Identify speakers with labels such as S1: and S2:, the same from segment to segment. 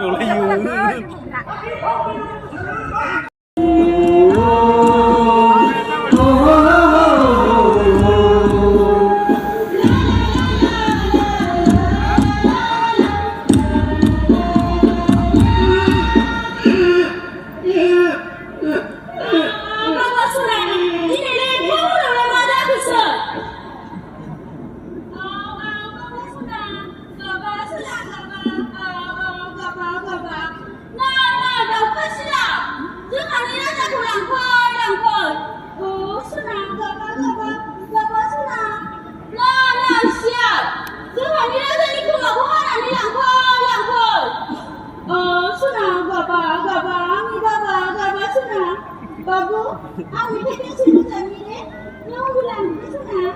S1: Layu.
S2: Babu, aku ini sini tadi deh. Yang bilang itu sana.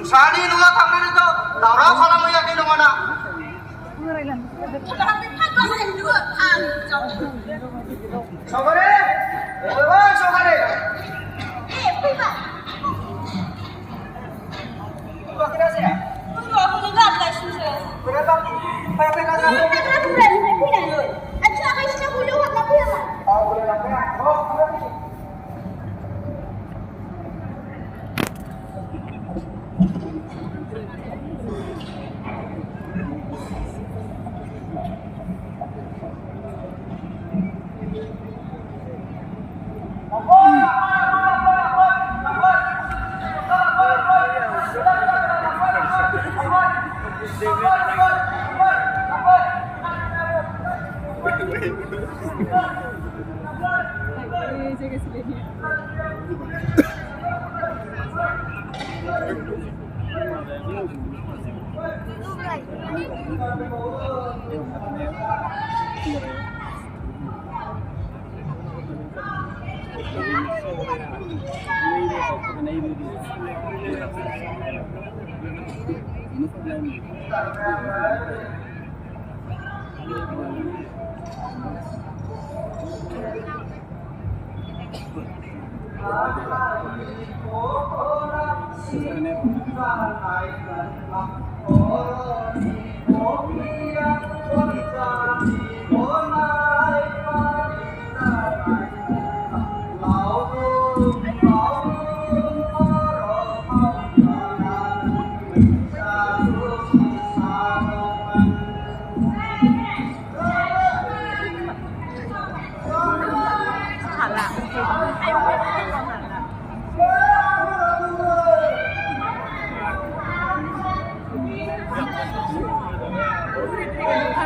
S3: Sani nula tangan itu, tahu kalau mau yakin mana? Sokare, sokare. Tunggu kira saya.
S2: Tunggu aku dengar guys susah.
S3: Berapa? Berapa kali?
S2: Kita aku berani saya punya loh. Aja aku sudah punya apa ya lah.
S3: Oh boleh lah ya. Oh boleh. Oh,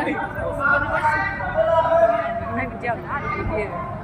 S1: Hai berjam. Iya.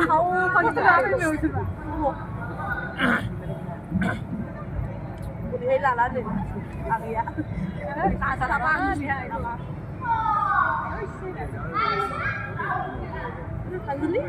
S1: เขาจะไม่เร็วใช่ไหมวันนี้ร้านเด็ดอะไรอ่ะตาสารพัดเนี่ยอันนี้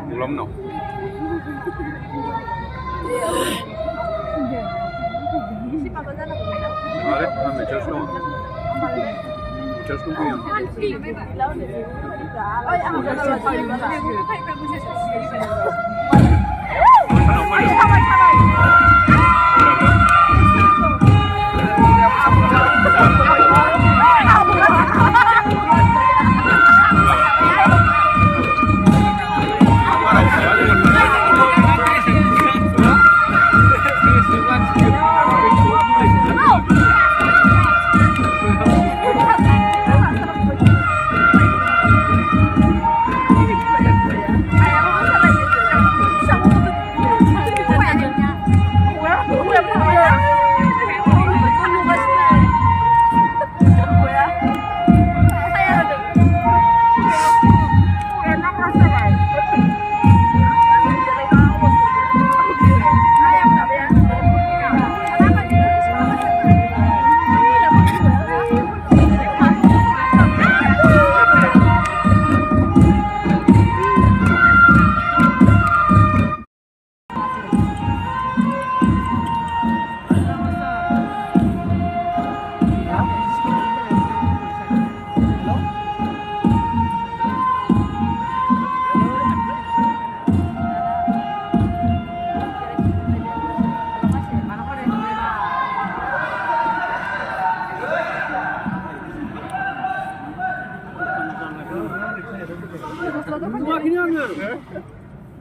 S4: Belum no. Vale, me echas no. Echas no bien.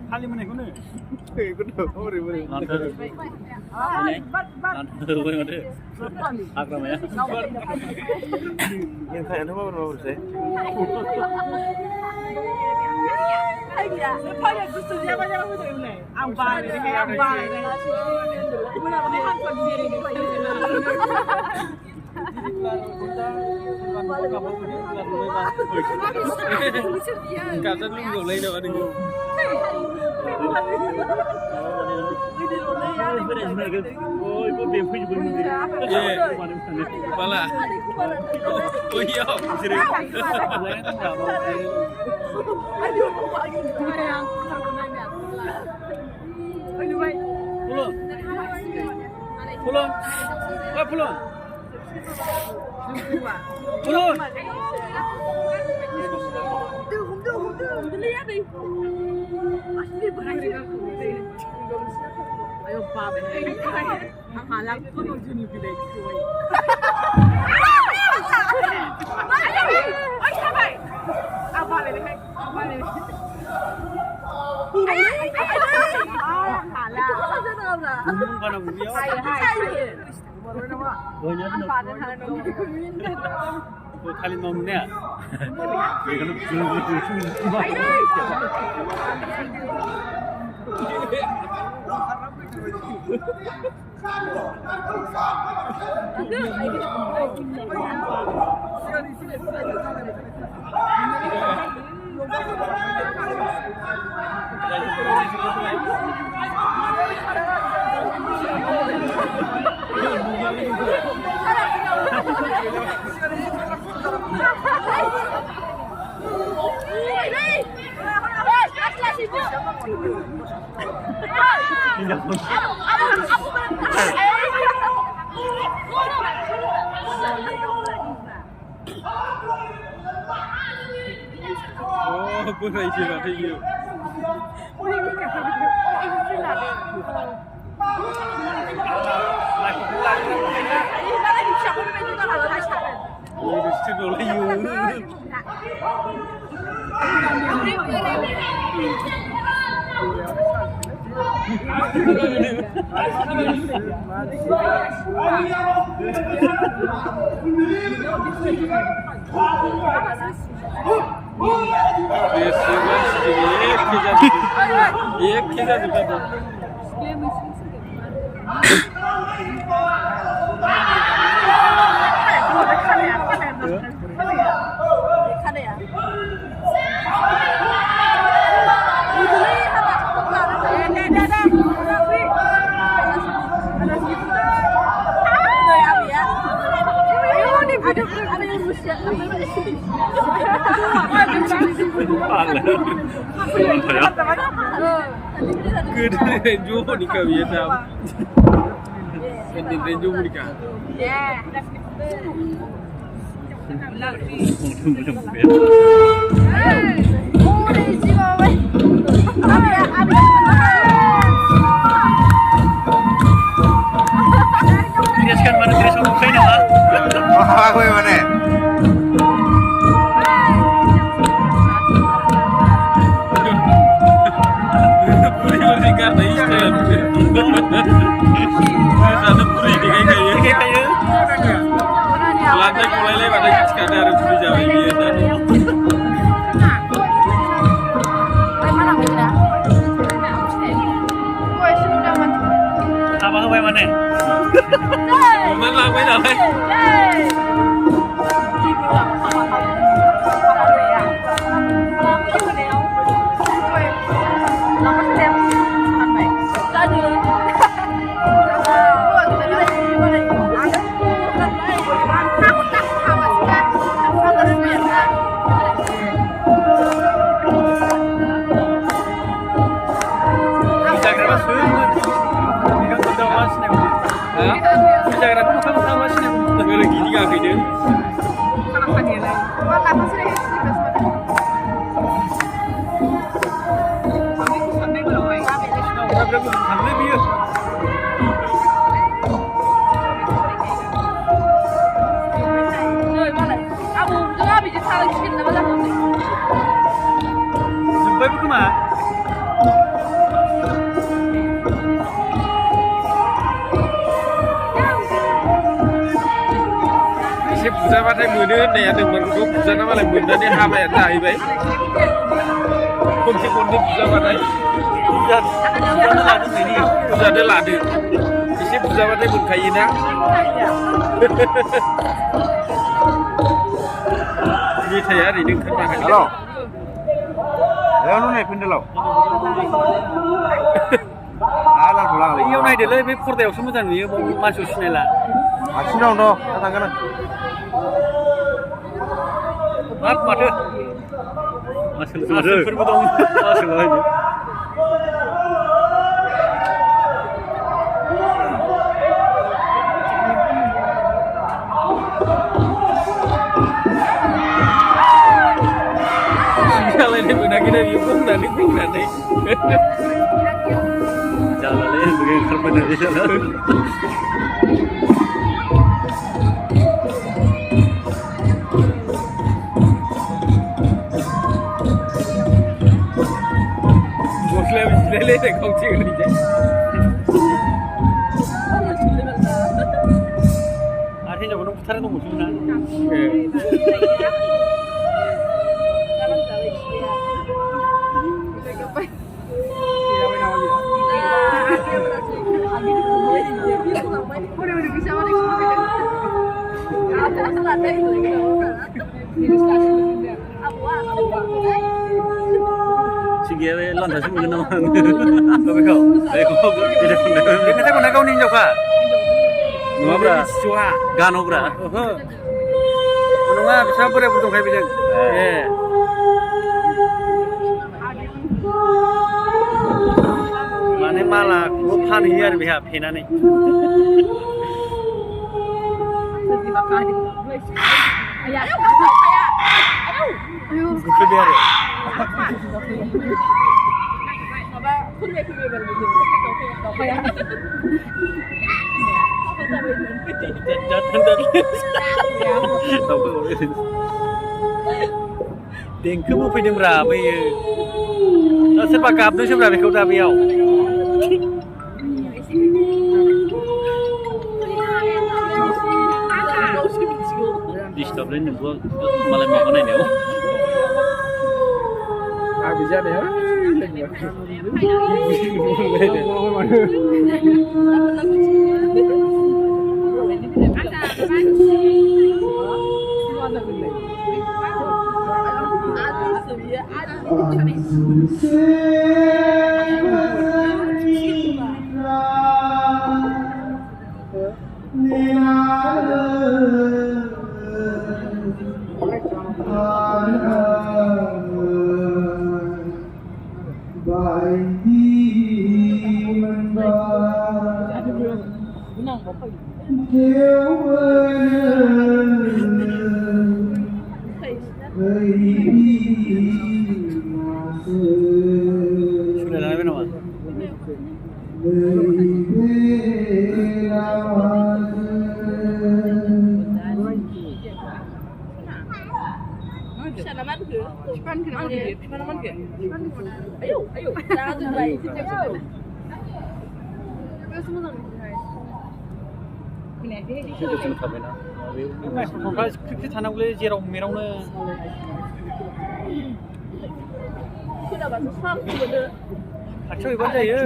S4: Hali mana kau ni? Kau dah kau beri beri. Nanti. Nanti kau yang ada. Akram ya. Yang saya nama berapa bersih? Siapa yang kusut siapa yang kusut ini? Ambar ini, ambar ini. Mana mana hak kau diri ni? Kata lu gak boleh dah ada ni. Oh, ibu bempu ibu ni. Yeah, bala. Oh iya, serius. Lain tak apa. Aduh, yang aku nanya. Aduh, baik. Pulang. Pulang. Oh, pulang. Pulang. Lihat ni. Asli berani aku. Ayo babe. Halang tu nak jenis bilik cuy. Ay, sabay. Apa lele? Apa lele?
S5: dong dia. Banyak dong. Kali nomnya. Oh, boleh istirahat lagi. Oh, istirahat lagi. एक खींचा दिखा दो Gede Renjo nikah Vietnam. Gede Renjo nikah. Tiriskan mana tiris untuk saya nama?
S3: Aku yang mana? Lantai mulai pada sekadar beli jawa ini tadi. Apa kau mana? Mana apa ini? Buza batai mono hoननाया दोंमोनखौ बुजाना मालाय मोननानै हाबाया जाहैबाय खनसे खननै बुजा बाथाय बुजादो लादो एसे बुजा बाथाय मोनखायोना मेथाइया ओरैनो ओंखारनांगोन hello
S6: Ayo naik pendelau. Alah pulang lagi.
S5: Iya naik dulu, ini kordel semua kan nih, mau masuk sini lah.
S6: Masih dong doh, datang kan.
S5: Mat mati. Masuk berbudong, masuk lagi. Kalau ini benar kita dihukum nanti. Jalannya begini kerja dari jalan. Bosnya bisa lele kau cekli je. हिनजावखौ नों बुथारनो दंमोन ना Sige lantas mo naman. Sabi ko, tidak kita kau nak kau ninjau ka? Nggak bra, gano bra. Menunggu bisa boleh bertemu kayak begini. Mana malah lupa nih ya biar pena nih. Biar ya. Deengkau fैदों ब्रा बैयो सोरबा गाबदोंसो ब्रा बेखौ दा बेयाव डिस्टार्ब नोंखौ मालाय माबा नायनायाव
S3: habis जानाया
S5: sudah lama nama sudah cuma kabe na maksudnya kritik tanahulnya jerau meraunya खाथियाव हैबानो जायो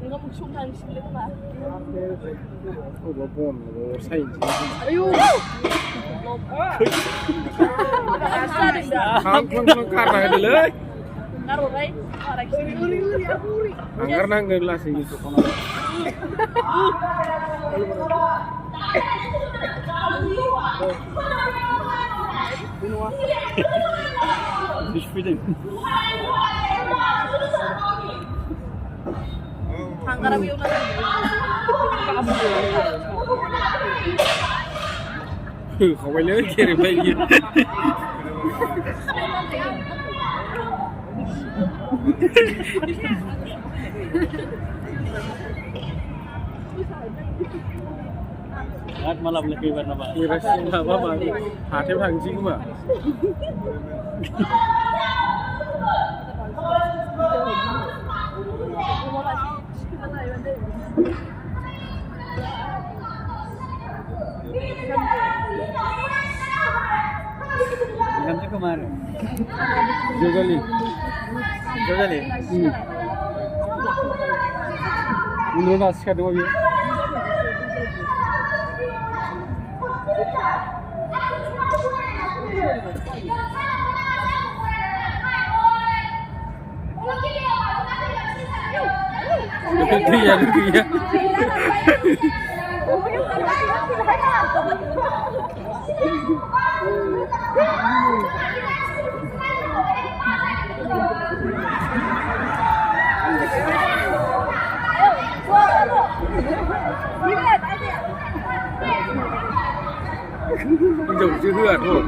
S1: Enggak mau sungkan sih Pak.
S3: Oh, bom, sains.
S1: Ayo. Asal dah.
S3: Kamu karena dulu.
S1: Naruh rai.
S3: Anggar nang gelas gitu kono.
S5: Bisfidin.
S1: Anggar abi una.
S3: Kau boleh kirim lagi.
S5: At malam lagi warna apa?
S3: Miras apa? Hati hancing mah.
S5: Namanya kemana?
S3: Jogali.
S5: Jogali.
S3: Menurut nasihat dua dia. Itu ya. chưa hứa thôi.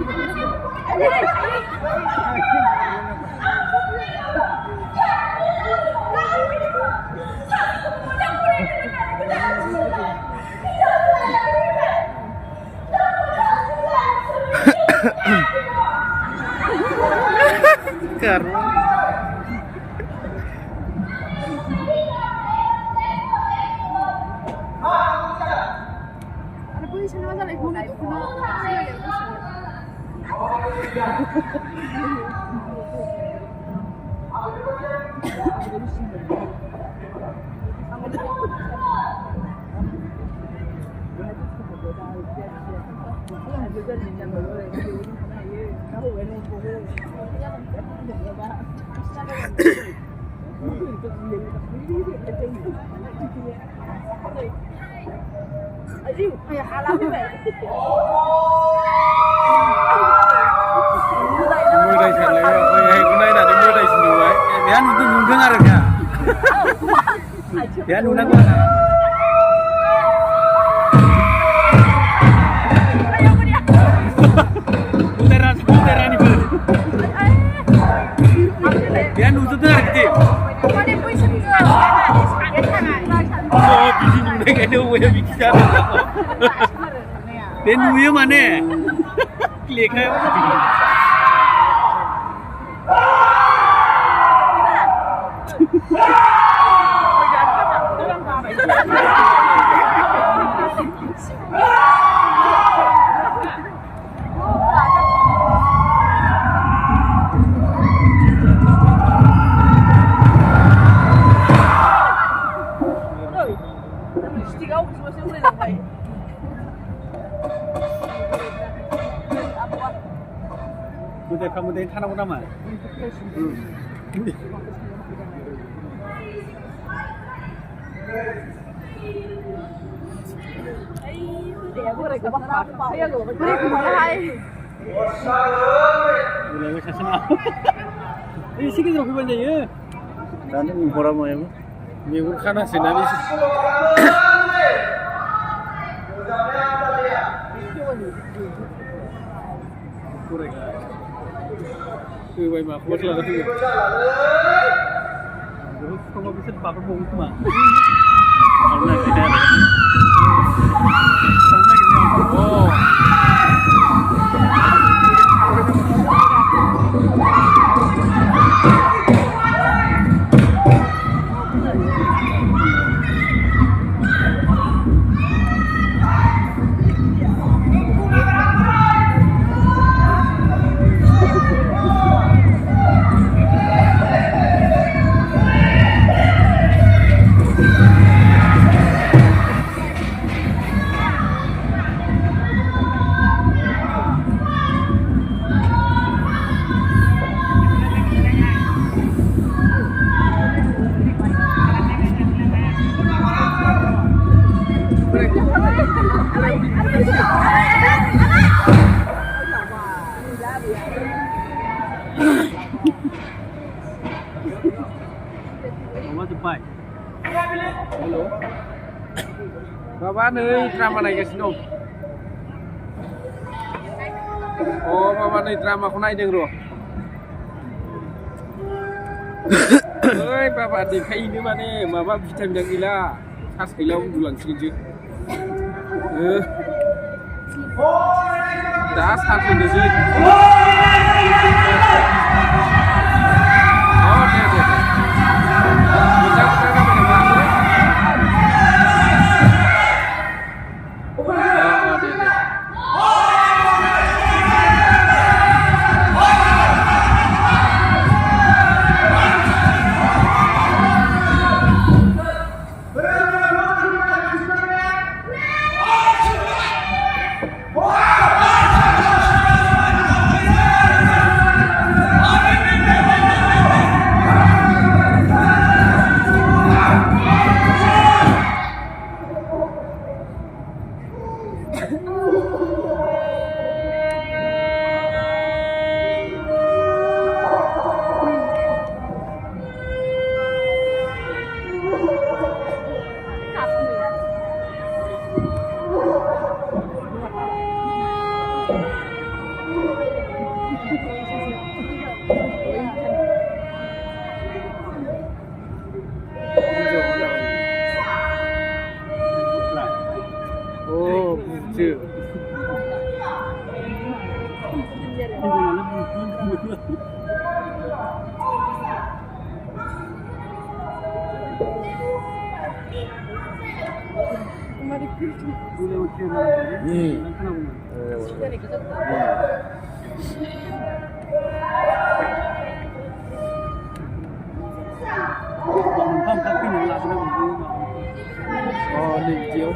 S6: Karena
S1: Ano po yung sana masala ihunay ko na Ay, akala ko ba?
S3: Mưa đây thật lấy rồi. Ôi, hôm nay là đi mưa đây nhiều ấy.
S5: Dia anu tu dengar ya. Dia anu nak mana? Putaran ni ber. Dia anu tu dengar kita. Oh, biji ni nak ada orang biji sana. Dia nu ye mana? Klik hai. Budak kamu dari tanah utama. Mulai macam sana. Ini sikit terus benda ya. Dan ini orang mana?
S3: Minggu kana sinami. Kurang. Vậy mà không biết là cái gì.
S5: Không có biết sự bảo bùng mà. Hôm nay cái này. Hôm nay cái này. Ồ. Bye.
S3: Hello. Bapak nih drama lagi sini. Oh, bapak nih drama aku naik deng roh. Oi, bapak di kai ini mana? Bapak vitamin yang gila. Khas hilang bulan sini. Das hat mir gesehen. Oh, der. Oh, đi chiếu.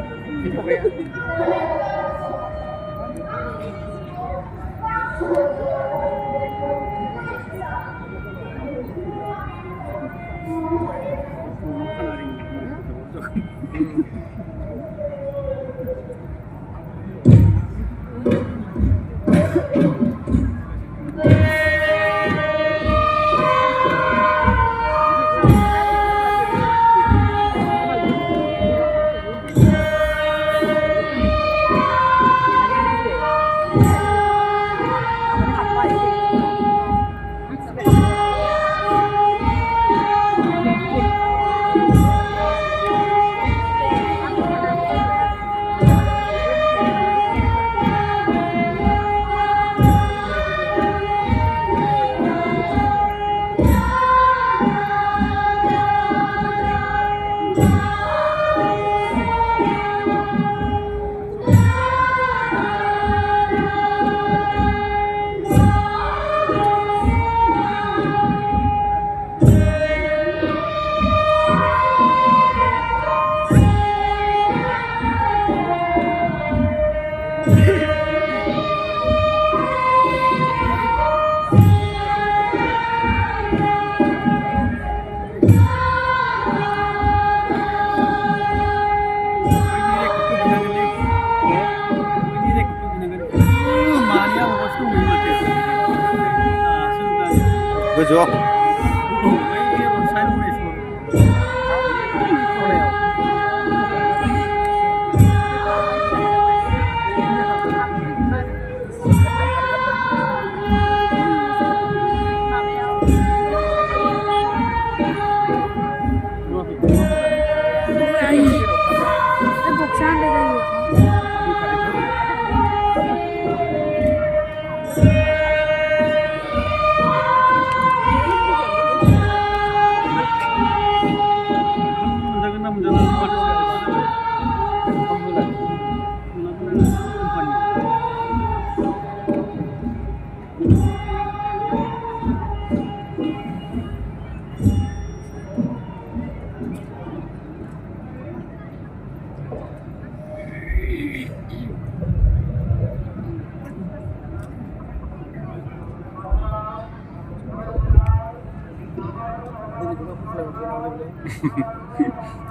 S6: 그죠?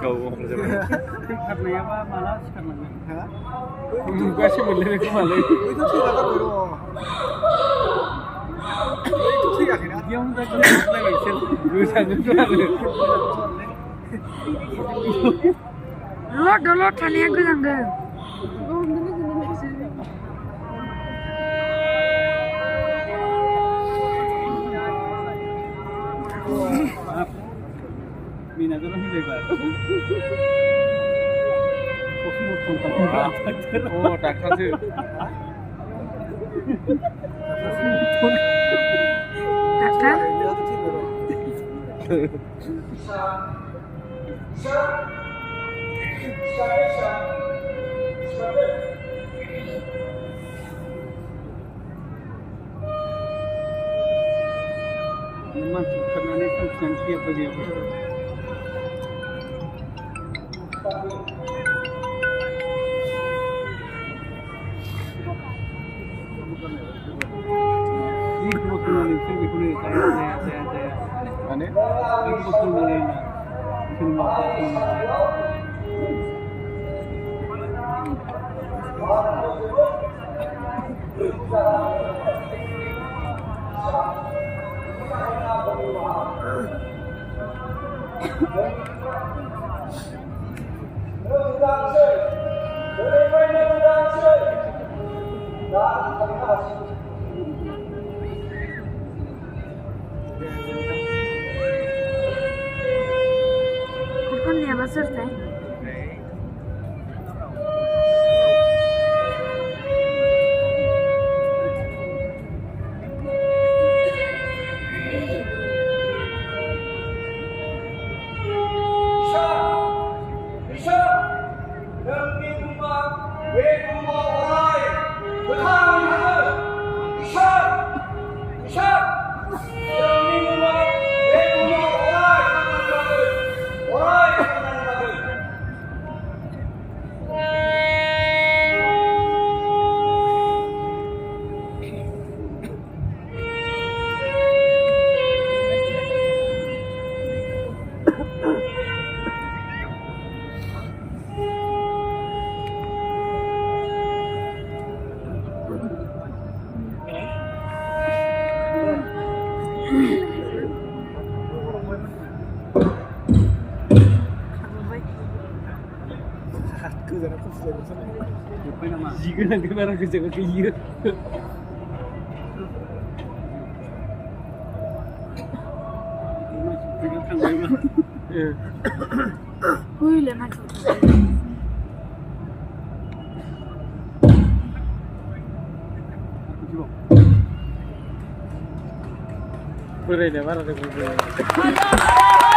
S5: Kau kerja
S3: Karena apa malah karena juga sih bener aku malah
S6: itu sih kata baru. Itu sih akhirnya.
S3: dia udah kena lagi sih bisa juga
S1: Dulu tanya gue enggak.
S3: Mina tuh lebih lebar. Oh, daktar sih.
S1: Kakak?
S3: Memang karena ini kan nanti apa dia? Ini waktu nanti sih ikut saya.
S6: Aneh?
S3: Ini waktu nanti film apa?
S1: Bukan ya basur teh.
S2: Bisa, dan
S6: जाना खुश जाना sir
S5: Lupa nama.
S3: Jika nak barang kerja ke iya.
S5: Jangan tanggung mah.
S1: Wih, lemah tuh.
S3: Boleh deh, barang kerja.
S1: Halo.